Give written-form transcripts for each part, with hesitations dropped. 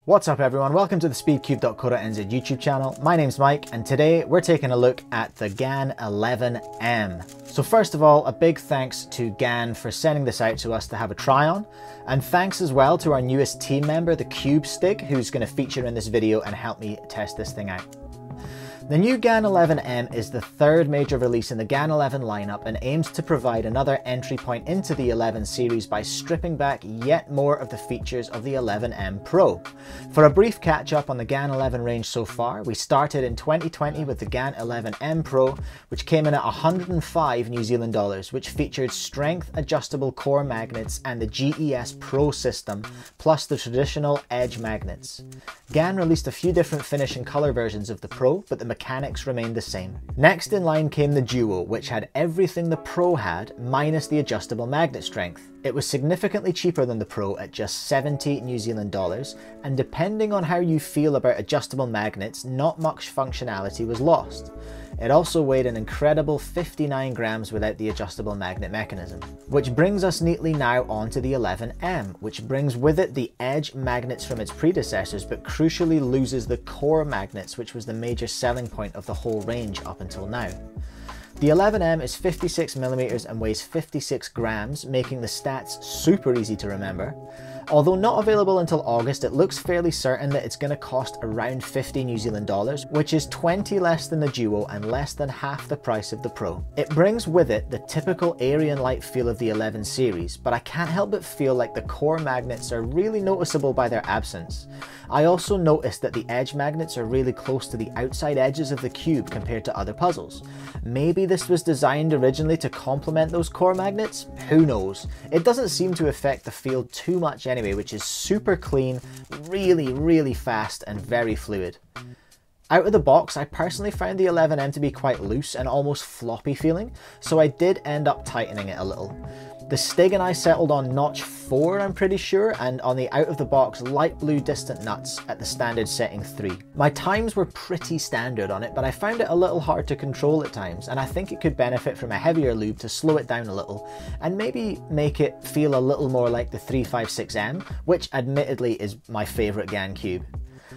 What's up everyone, welcome to the Speedcube.co.nz YouTube channel. My name's Mike and today we're taking a look at the GAN 11M. So first of all, a big thanks to GAN for sending this out to us to have a try on. And thanks as well to our newest team member, the Cube Stig, who's going to feature in this video and help me test this thing out. The new GAN 11M is the third major release in the GAN 11 lineup and aims to provide another entry point into the 11 series by stripping back yet more of the features of the 11M Pro. For a brief catch up on the GAN 11 range so far, we started in 2020 with the GAN 11M Pro, which came in at 105 New Zealand dollars, which featured strength adjustable core magnets and the GES Pro system, plus the traditional edge magnets. GAN released a few different finish and color versions of the Pro, but the mechanics remained the same. Next in line came the Duo, which had everything the Pro had minus the adjustable magnet strength. It was significantly cheaper than the Pro at just 70 New Zealand dollars, and depending on how you feel about adjustable magnets, not much functionality was lost. It also weighed an incredible 59 grams without the adjustable magnet mechanism. Which brings us neatly now onto the 11M, which brings with it the edge magnets from its predecessors, but crucially loses the core magnets, which was the major selling point of the whole range up until now. The 11M is 56mm and weighs 56 grams, making the stats super easy to remember. Although not available until August, it looks fairly certain that it's going to cost around 50 New Zealand dollars, which is 20 less than the Duo and less than half the price of the Pro. It brings with it the typical Aryan-like feel of the 11 series, but I can't help but feel like the core magnets are really noticeable by their absence. I also noticed that the edge magnets are really close to the outside edges of the cube compared to other puzzles. Maybe this was designed originally to complement those core magnets? Who knows? It doesn't seem to affect the feel too much anyway, which is super clean, really fast and very fluid. Out of the box, I personally found the 11M to be quite loose and almost floppy feeling, so I did end up tightening it a little. The Stig and I settled on notch 4, I'm pretty sure, and on the out of the box light blue distant nuts at the standard setting 3. My times were pretty standard on it, but I found it a little hard to control at times, and I think it could benefit from a heavier lube to slow it down a little, and maybe make it feel a little more like the 356M, which admittedly is my favourite GAN cube.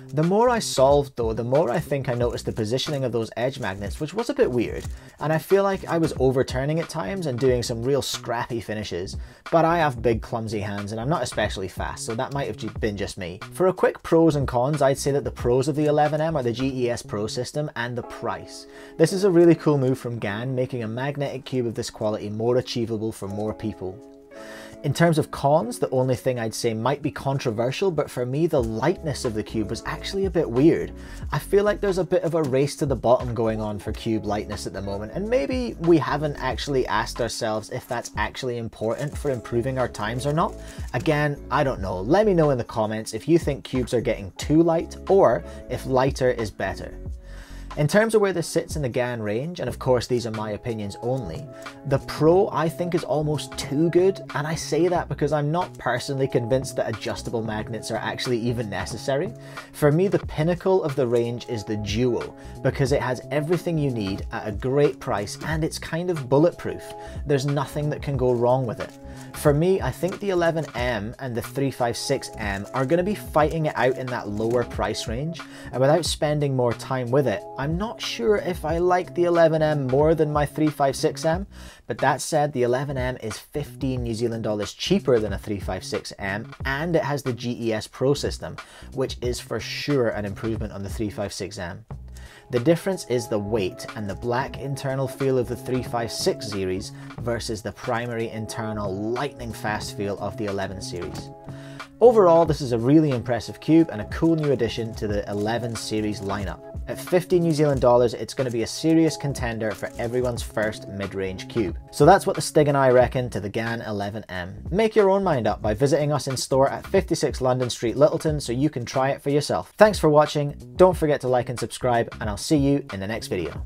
The more I solved though, the more I think I noticed the positioning of those edge magnets, which was a bit weird, and I feel like I was overturning at times and doing some real scrappy finishes, but I have big clumsy hands and I'm not especially fast, so that might have been just me. For a quick pros and cons, I'd say that the pros of the 11M are the GES Pro system and the price. This is a really cool move from GAN, making a magnetic cube of this quality more achievable for more people. In terms of cons, the only thing I'd say might be controversial, but for me the lightness of the cube was actually a bit weird. I feel like there's a bit of a race to the bottom going on for cube lightness at the moment, and maybe we haven't actually asked ourselves if that's actually important for improving our times or not. Again, I don't know. Let me know in the comments if you think cubes are getting too light or if lighter is better. In terms of where this sits in the GAN range, and of course these are my opinions only, the Pro I think is almost too good, and I say that because I'm not personally convinced that adjustable magnets are actually even necessary. For me, the pinnacle of the range is the Duo, because it has everything you need at a great price and it's kind of bulletproof. There's nothing that can go wrong with it. For me, I think the 11M and the 356M are going to be fighting it out in that lower price range, and without spending more time with it, I'm not sure if I like the 11M more than my 356M, but that said, the 11M is 15 New Zealand dollars cheaper than a 356M, and it has the GES Pro system, which is for sure an improvement on the 356M. The difference is the weight and the black internal feel of the 356 series versus the primary internal lightning fast feel of the 11 series. Overall, this is a really impressive cube and a cool new addition to the 11 series lineup. At 50 New Zealand dollars, it's going to be a serious contender for everyone's first mid-range cube. So that's what the Stig and I reckon to the GAN 11M. Make your own mind up by visiting us in store at 56 London Street, Littleton, so you can try it for yourself. Thanks for watching, don't forget to like and subscribe, and I'll see you in the next video.